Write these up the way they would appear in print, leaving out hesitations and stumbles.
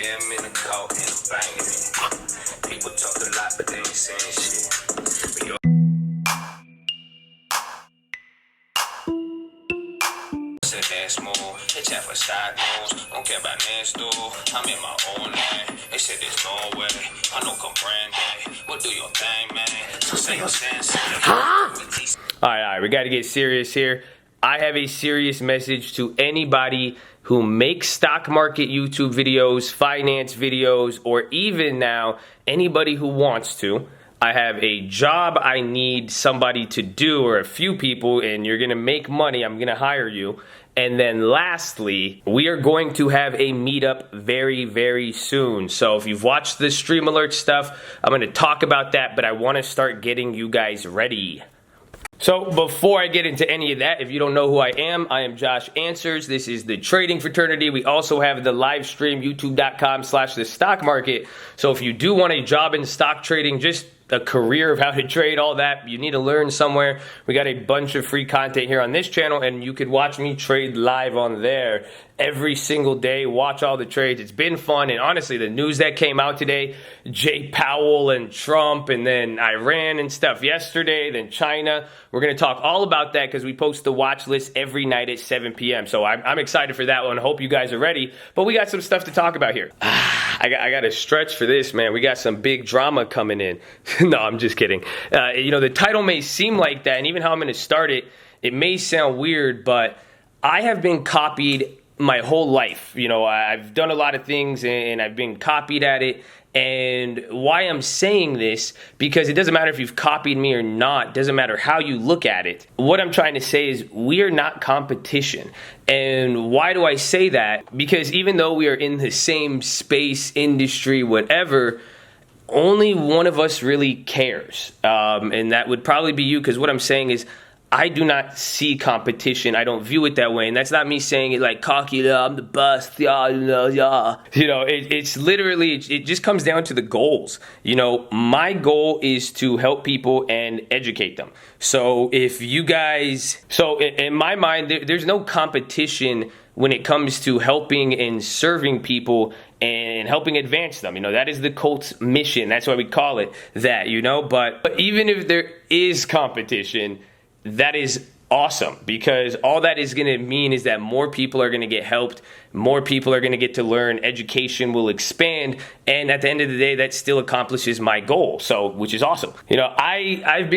Yeah, I'm in the court and I'm banging it. People talk a lot, but they ain't saying shit. But yo, said that's more. They chat for side news. Don't care about next door. I'm in my own lane. They said there's no way. I know comprende. What do your thing, man? So say your sense. All right, we got to get serious here. I have a serious message to anybody who makes stock market YouTube videos, finance videos, or even now, anybody who wants to. I have a job I need somebody to do, or a few people, and you're gonna make money. I'm gonna hire you. And then lastly, we are going to have a meetup very, very soon. So if you've watched the stream alert stuff, I'm gonna talk about that, but I wanna start getting you guys ready. So before I get into any of that, if you don't know who I am Josh Answers. This is the Trading Fraternity. We also have the live stream, youtube.com/the stock market. So if you do want a job in stock trading, just a career of how to trade, all that, you need to learn somewhere. We got a bunch of free content here on this channel, and you could watch me trade live on there every single day, watch all the trades. It's been fun, and honestly, the news that came out today, Jay Powell and Trump, and then Iran and stuff yesterday, then China. We're going to talk all about that because we post the watch list every night at 7 p.m. So I'm excited for that one. Hope you guys are ready, but we got some stuff to talk about here. I got to stretch for this, man. We got some big drama coming in. No, I'm just kidding. You know, the title may seem like that, and even how I'm going to start it, it may sound weird, but I have been copied my whole life. You know, I've done a lot of things, and I've been copied at it. And why I'm saying this, because it doesn't matter if you've copied me or not, it doesn't matter how you look at it. What I'm trying to say is we are not competition. And why do I say that? Because even though we are in the same space, industry, whatever, only one of us really cares. And that would probably be you, because what I'm saying is I do not see competition. I don't view it that way. And that's not me saying it like cocky, yeah, I'm the best, yeah, yeah. You know, it's literally, it just comes down to the goals. You know, my goal is to help people and educate them. So if you guys, so in my mind, there's no competition when it comes to helping and serving people and helping advance them. You know, that is the cult's mission. That's why we call it that, you know. But even if there is competition, that is awesome, because all that is going to mean is that more people are going to get helped, more people are going to get to learn, education will expand, and at the end of the day, that still accomplishes my goal, so, which is awesome. You know, I've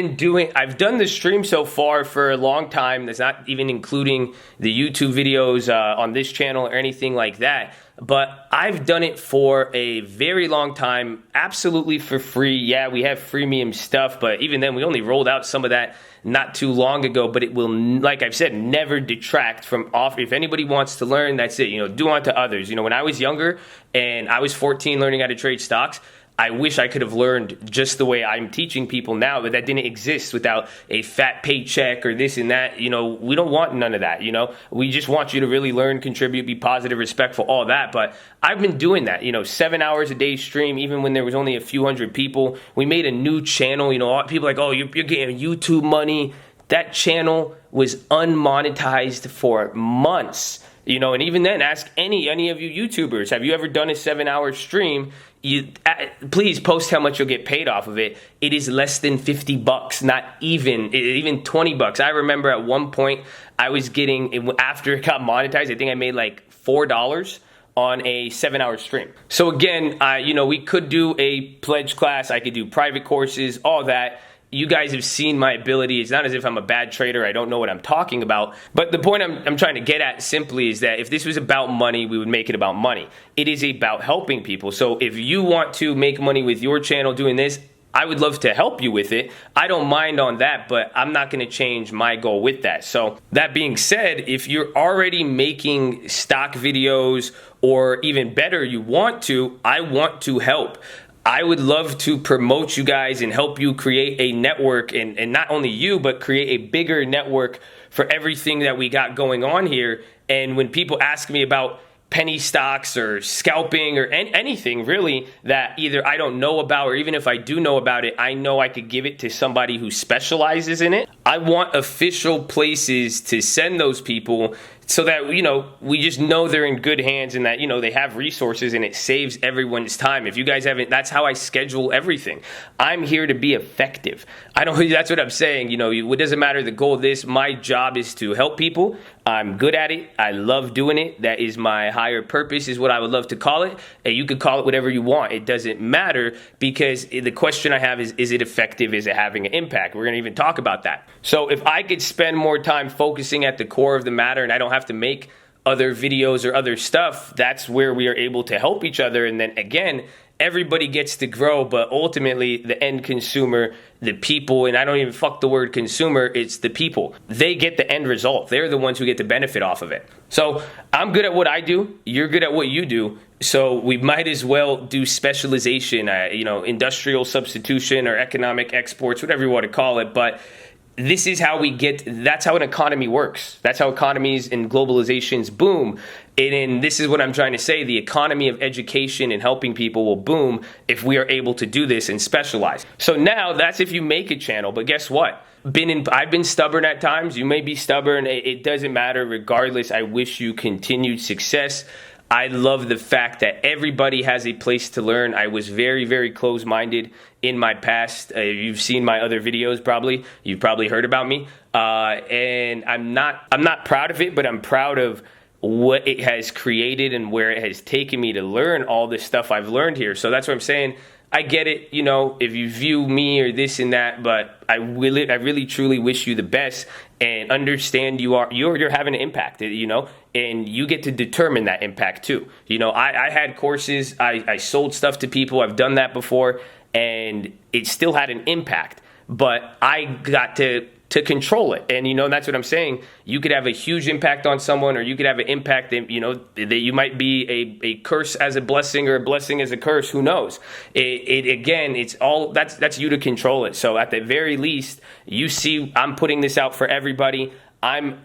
done the stream so far for a long time. That's not even including the YouTube videos on this channel or anything like that. But I've done it for a very long time, absolutely for free. Yeah, we have freemium stuff, but even then, we only rolled out some of that not too long ago. But it will, like I've said, never detract from off. If anybody wants to learn, that's it. You know, do unto others. You know, when I was younger and I was 14 learning how to trade stocks, I wish I could have learned just the way I'm teaching people now, but that didn't exist without a fat paycheck or this and that. You know, we don't want none of that, you know. We just want you to really learn, contribute, be positive, respectful, all that. But I've been doing that, you know, 7 hours a day stream, even when there was only a few hundred people. We made a new channel, you know, people are like, oh, you're getting YouTube money. That channel was unmonetized for months. You know, and even then, ask any of you YouTubers, have you ever done a 7-hour stream? Please post how much you'll get paid off of it. It is less than $50, not even $20. I remember at one point I was getting, after it got monetized, I think I made like $4 on a 7-hour stream. So again, you know, we could do a pledge class. I could do private courses, all that. You guys have seen my ability. It's not as if I'm a bad trader. I don't know what I'm talking about. But the point I'm trying to get at simply is that if this was about money, we would make it about money. It is about helping people. So if you want to make money with your channel doing this, I would love to help you with it. I don't mind on that, but I'm not going to change my goal with that. So that being said, if you're already making stock videos, or even better, you want to, I want to help. I would love to promote you guys and help you create a network, and not only you, but create a bigger network for everything that we got going on here. And when people ask me about penny stocks or scalping or anything really that either I don't know about, or even if I do know about it, I know I could give it to somebody who specializes in it. I want official places to send those people so that, we just know they're in good hands and that, they have resources and it saves everyone's time. If you guys haven't, that's how I schedule everything. I'm here to be effective. That's what I'm saying. It doesn't matter the goal of this. My job is to help people. I'm good at it. I love doing it. That is my higher purpose, is what I would love to call it. And you could call it whatever you want. It doesn't matter, because the question I have is it effective? Is it having an impact? We're going to even talk about that. So if I could spend more time focusing at the core of the matter and I don't have to make other videos or other stuff, that's where we are able to help each other. And then again, everybody gets to grow, but ultimately the end consumer, the people, and I don't even fuck the word consumer, it's the people. They get the end result. They're the ones who get to benefit off of it. So I'm good at what I do. You're good at what you do. So we might as well do specialization, industrial substitution or economic exports, whatever you want to call it. But this is how that's how an economy works. That's how economies and globalizations boom. And this is what I'm trying to say. The economy of education and helping people will boom if we are able to do this and specialize. So now that's if you make a channel. But guess what? I've been stubborn at times. You may be stubborn. It doesn't matter. Regardless, I wish you continued success. I love the fact that everybody has a place to learn. I was very, very close-minded in my past. You've seen my other videos probably. You've probably heard about me. And I'm not proud of it, but I'm proud of what it has created and where it has taken me to learn all this stuff I've learned here. So that's what I'm saying. I get it, if you view me or this and that, but I really truly wish you the best and understand you're having an impact, and you get to determine that impact too. I had courses, I sold stuff to people, I've done that before, and it still had an impact, but I got to control it. And that's what I'm saying. You could have a huge impact on someone, or you could have an impact that that you might be a curse as a blessing or a blessing as a curse. Who knows? It's all that's you to control it. So at the very least, you see, I'm putting this out for everybody.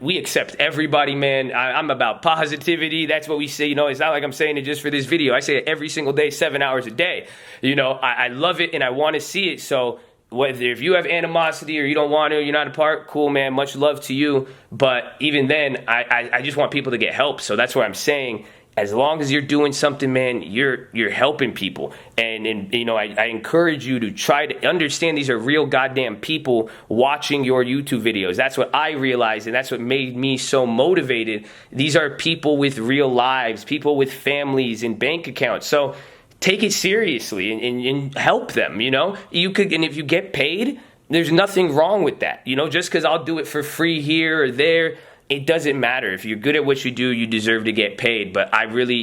We accept everybody, man. I'm about positivity. That's what we say. It's not like I'm saying it just for this video. I say it every single day, 7 hours a day. I love it and I want to see it. So if you have animosity or you don't want to, you're not a part, cool, man, much love to you. But even then, I just want people to get help. So that's what I'm saying. As long as you're doing something, man, you're helping people. And I encourage you to try to understand these are real goddamn people watching your YouTube videos. That's what I realized, and that's what made me so motivated. These are people with real lives, people with families and bank accounts. So take it seriously and help them, You could, and if you get paid, there's nothing wrong with that. Just because I'll do it for free here or there, it doesn't matter. If you're good at what you do, you deserve to get paid. But I really,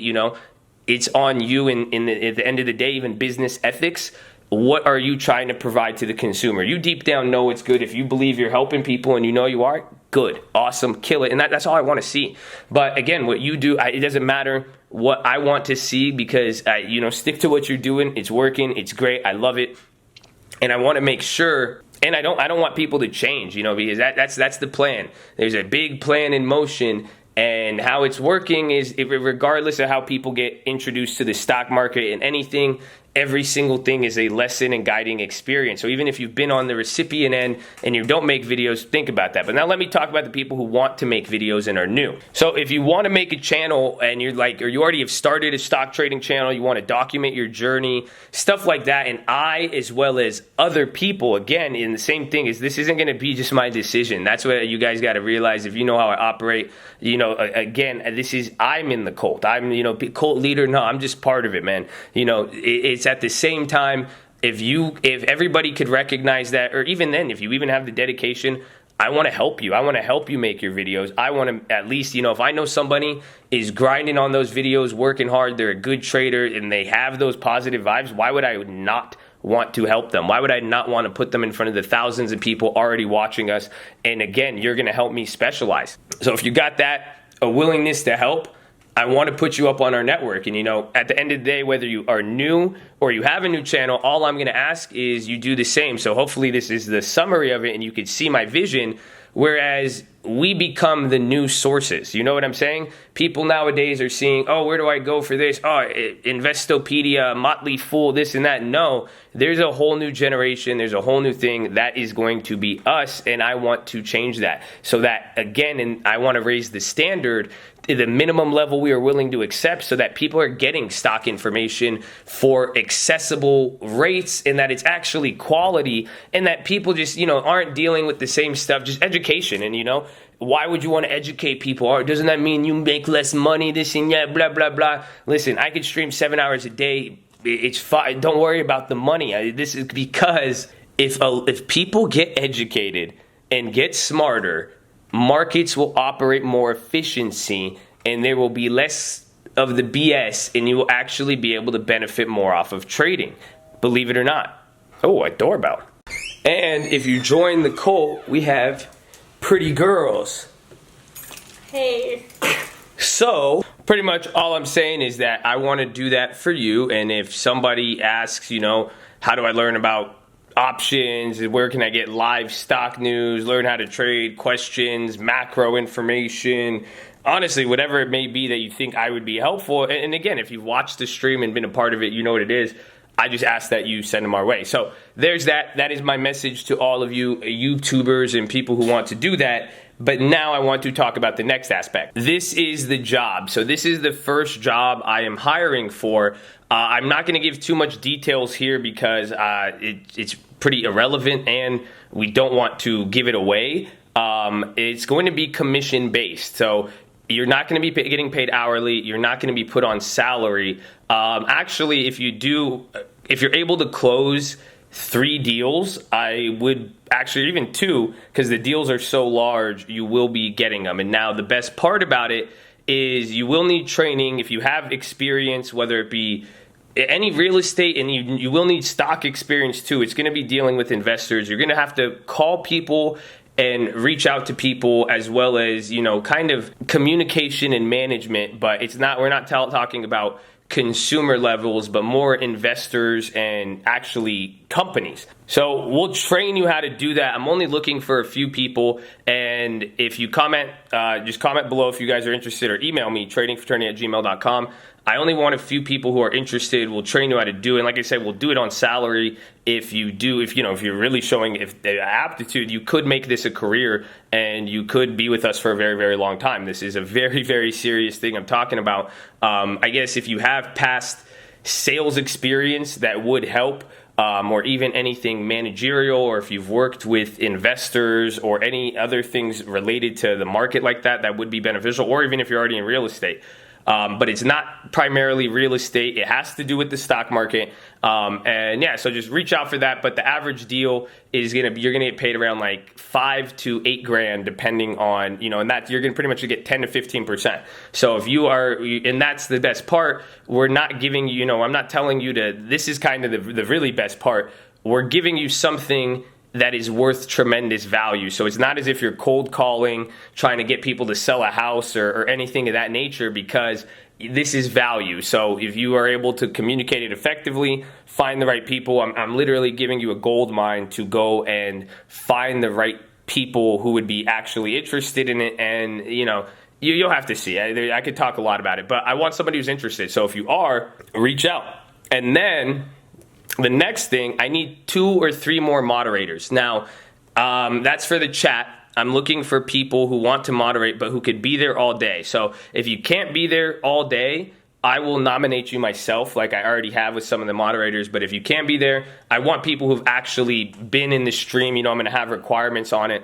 it's on you at the end of the day, even business ethics. What are you trying to provide to the consumer? You deep down know it's good. If you believe you're helping people and you are, good, awesome, kill it. And that's all I want to see. But again, what you do, it doesn't matter what I want to see, because, stick to what you're doing. It's working. It's great. I love it. And I want to make sure, and I don't want people to change, because that's the plan. There's a big plan in motion. And how it's working is, regardless of how people get introduced to the stock market and anything, every single thing is a lesson and guiding experience. So even if you've been on the recipient end and you don't make videos, think about that. But now let me talk about the people who want to make videos and are new. So if you want to make a channel and you're like, or you already have started a stock trading channel, you want to document your journey, stuff like that. And I, as well as other people, again, in the same thing, is this isn't going to be just my decision. That's what you guys got to realize. If you know how I operate, again, I'm in the cult. I'm, cult leader. No, I'm just part of it, man. It's at the same time, if everybody could recognize that, or even then, if you even have the dedication, I want to help you. I want to help you make your videos. I want to at least, if I know somebody is grinding on those videos, working hard, they're a good trader, and they have those positive vibes, why would I not want to help them? Why would I not want to put them in front of the thousands of people already watching us? And again, you're going to help me specialize. So if you got that, a willingness to help, I want to put you up on our network. And at the end of the day, whether you are new or you have a new channel, all I'm going to ask is you do the same. So hopefully this is the summary of it and you can see my vision, whereas we become the new sources. You know what I'm saying? people nowadays are seeing, oh, where do I go for this? Oh, Investopedia, Motley Fool, this and that. No, there's a whole new generation. There's a whole new thing that is going to be us, and I want to change that. So that, again, and I want to raise the standard, the minimum level we are willing to accept, so that people are getting stock information for accessible rates, and that it's actually quality, and that people just, aren't dealing with the same stuff, just education. And, why would you want to educate people? Or doesn't that mean you make less money, this and that, blah, blah, blah. Listen, I could stream 7 hours a day. It's fine. Don't worry about the money. This is because if people get educated and get smarter, markets will operate more efficiency, and there will be less of the BS, and you will actually be able to benefit more off of trading. Believe it or not. Oh, a doorbell. And if you join the cult, we have pretty girls. Hey. So, pretty much all I'm saying is that I want to do that for you, and if somebody asks, how do I learn about options, where can I get live stock news, learn how to trade, questions, macro information, honestly, whatever it may be that you think I would be helpful. And again, if you've watched the stream and been a part of it, you know what it is. I just ask that you send them our way. So there's that. That is my message to all of you YouTubers and people who want to do that. But now I want to talk about the next aspect. This is the job. So this is the first job I am hiring for. I'm not going to give too much details here because it's pretty irrelevant and we don't want to give it away. It's going to be commission based. So you're not going to be getting paid hourly. You're not going to be put on salary. Actually, if you're able to close 3 deals, I would actually, even 2, because the deals are so large, you will be getting them. And now the best part about it is you will need training if you have experience, whether it be any real estate, and you will need stock experience too. It's going to be dealing with investors. You're going to have to call people and reach out to people, as well as, kind of communication and management. But we're not talking about consumer levels, but more investors and actually companies. So we'll train you how to do that. I'm only looking for a few people, and if you comment, just comment below if you guys are interested, or email me, tradingfraternity@gmail.com. I only want a few people who are interested. We'll train you how to do it. And like I said, we'll do it on salary. If you're really showing the aptitude, you could make this a career and you could be with us for a very, very long time. This is a very, very serious thing I'm talking about. I guess if you have past sales experience, that would help. Or even anything managerial, or if you've worked with investors or any other things related to the market like that, that would be beneficial, or even if you're already in real estate. But it's not primarily real estate. It has to do with the stock market. So just reach out for that. But the average deal is you're gonna get paid around like $5 to $8 grand, depending on, and that you're gonna pretty much get 10 to 15%. So if you are, and that's the best part, we're not giving you, I'm not telling you this is kind of the really best part. We're giving you something that is worth tremendous value. So it's not as if you're cold calling, trying to get people to sell a house or anything of that nature, because this is value. So if you are able to communicate it effectively, find the right people, I'm literally giving you a gold mine to go and find the right people who would be actually interested in it. And, you'll have to see. I could talk a lot about it, but I want somebody who's interested. So if you are, reach out. And then the next thing, I need 2 or 3 more moderators. Now, that's for the chat. I'm looking for people who want to moderate, but who could be there all day. So if you can't be there all day, I will nominate you myself, like I already have with some of the moderators. But if you can't be there, I want people who've actually been in the stream. I'm going to have requirements on it.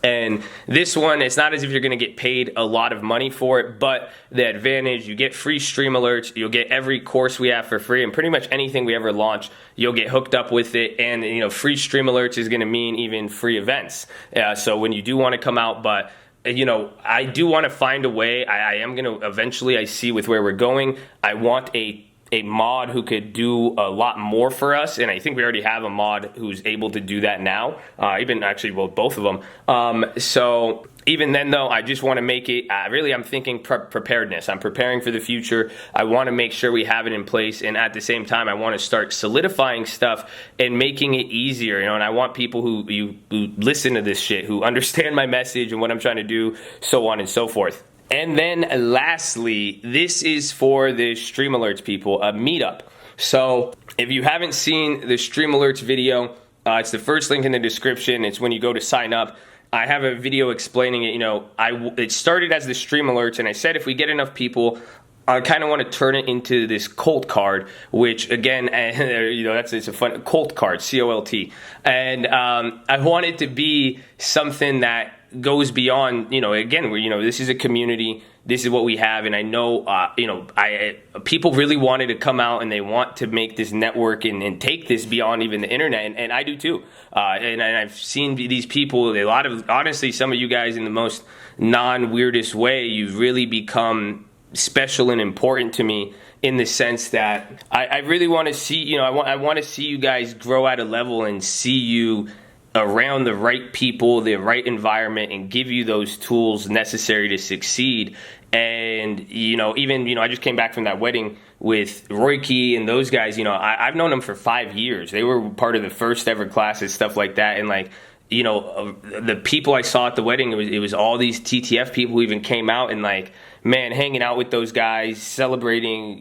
And this one, it's not as if you're going to get paid a lot of money for it, but the advantage, you get free stream alerts, you'll get every course we have for free, and pretty much anything we ever launch, you'll get hooked up with it. And, free stream alerts is going to mean even free events. So when you do want to come out, but I do want to find a way. I am going to eventually, I see with where we're going, I want a mod who could do a lot more for us, and I think we already have a mod who's able to do that now, both of them. So even then, though, I just want to make it, I'm thinking preparedness. I'm preparing for the future. I want to make sure we have it in place, and at the same time, I want to start solidifying stuff and making it easier, and I want people who listen to this shit, who understand my message and what I'm trying to do, so on and so forth. And then lastly, this is for the Stream Alerts people, a meetup. So if you haven't seen the Stream Alerts video, it's the first link in the description. It's when you go to sign up. I have a video explaining it. It started as the Stream Alerts, and I said if we get enough people, I kind of want to turn it into this cult card, which again, it's a fun cult card, COLT, and I want it to be something that goes beyond. Again, this is a community. This is what we have, and I know, people really wanted to come out and they want to make this network and take this beyond even the internet, and I do too. And I've seen these people, honestly, some of you guys in the most non-weirdest way, you've really become special and important to me in the sense that I really want to see, I want to see you guys grow at a level and see you around the right people, the right environment, and give you those tools necessary to succeed. And I just came back from that wedding with Royke and those guys. I've known them for 5 years. They were part of the first ever classes, stuff like that. And the people I saw at the wedding, it was all these TTF people who even came out and hanging out with those guys, celebrating,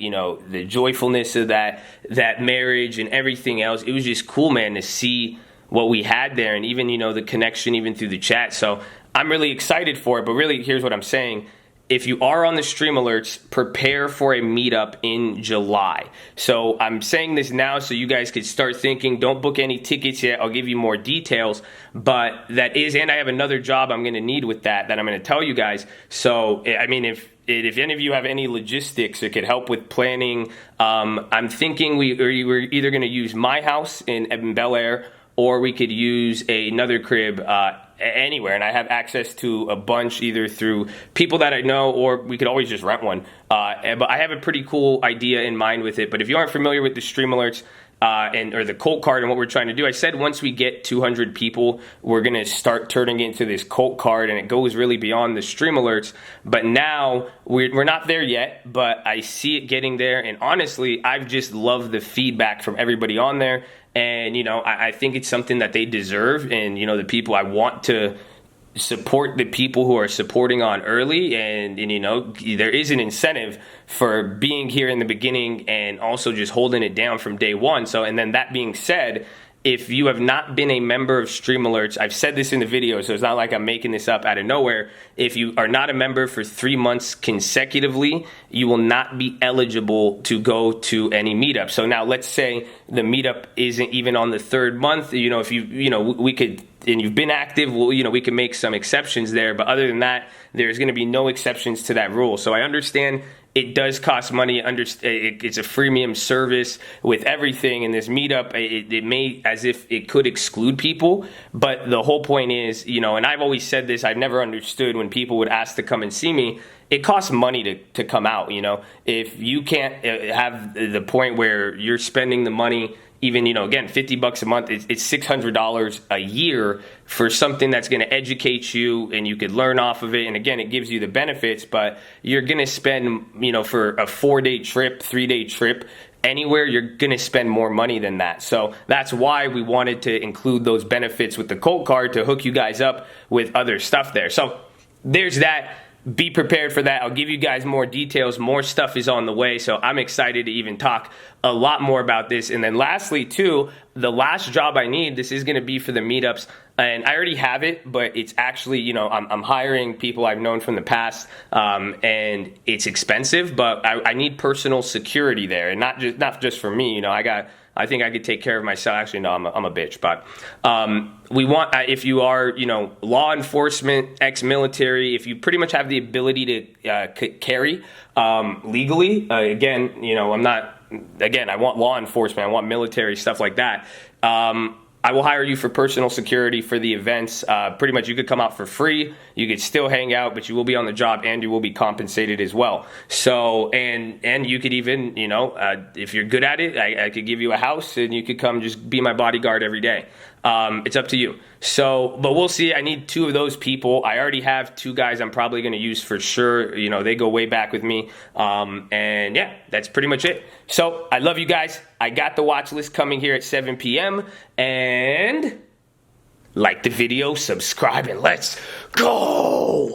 the joyfulness of that marriage and everything else. It was just cool, man, to see what we had there, and even, the connection even through the chat. So I'm really excited for it, but really, here's what I'm saying. If you are on the Stream Alerts, prepare for a meetup in July. So I'm saying this now so you guys could start thinking. Don't book any tickets yet. I'll give you more details. But that is, and I have another job I'm going to need with that I'm going to tell you guys. So, if any of you have any logistics that could help with planning, I'm thinking we're either going to use my house in Bel Air, or we could use another crib anywhere, and I have access to a bunch either through people that I know, or we could always just rent one. But I have a pretty cool idea in mind with it. But if you aren't familiar with the Stream Alerts or the cult card and what we're trying to do, I said once we get 200 people, we're going to start turning it into this cult card, and it goes really beyond the Stream Alerts. But now we're not there yet, but I see it getting there, and honestly, I've just loved the feedback from everybody on there. And, I think it's something that they deserve. And, the people, I want to support the people who are supporting on early. And there is an incentive for being here in the beginning and also just holding it down from day one. So, and then that being said, if you have not been a member of Stream Alerts, I've said this in the video, so it's not like I'm making this up out of nowhere. If you are not a member for 3 months consecutively, you will not be eligible to go to any meetup. So now let's say the meetup isn't even on the 3rd month. If we could, and you've been active, we can make some exceptions there. But other than that, there's going to be no exceptions to that rule. So I understand it does cost money. It's a freemium service with everything. In this meetup, it may, as if it could exclude people. But the whole point is, and I've always said this, I've never understood when people would ask to come and see me. It costs money to come out, If you can't have the point where you're spending the money, even, again, $50 a month, it's $600 a year for something that's going to educate you and you could learn off of it. And again, it gives you the benefits, but you're going to spend, for a 4-day trip, 3-day trip, anywhere, you're going to spend more money than that. So that's why we wanted to include those benefits with the cult card to hook you guys up with other stuff there. So there's that. Be prepared for that. I'll give you guys more details. More stuff is on the way, so I'm excited to even talk a lot more about this. And then lastly, too, the last job I need, this is going to be for the meetups, and I already have it, but it's actually, I'm hiring people I've known from the past, and it's expensive, but I need personal security there, and not just for me. I think I could take care of myself. Actually, no, I'm a bitch. But we want, if you are, law enforcement, ex-military, if you pretty much have the ability to carry legally, again, I want law enforcement, I want military, stuff like that. I will hire you for personal security for the events. Pretty much you could come out for free. You could still hang out, but you will be on the job and you will be compensated as well. So, and you could even, if you're good at it, I could give you a house and you could come just be my bodyguard every day. It's up to you. So, but we'll see. I need 2 of those people. I already have 2 guys I'm probably going to use for sure. They go way back with me. And yeah, that's pretty much it. So I love you guys. I got the watch list coming here at 7 p.m. And like the video, subscribe, and let's go.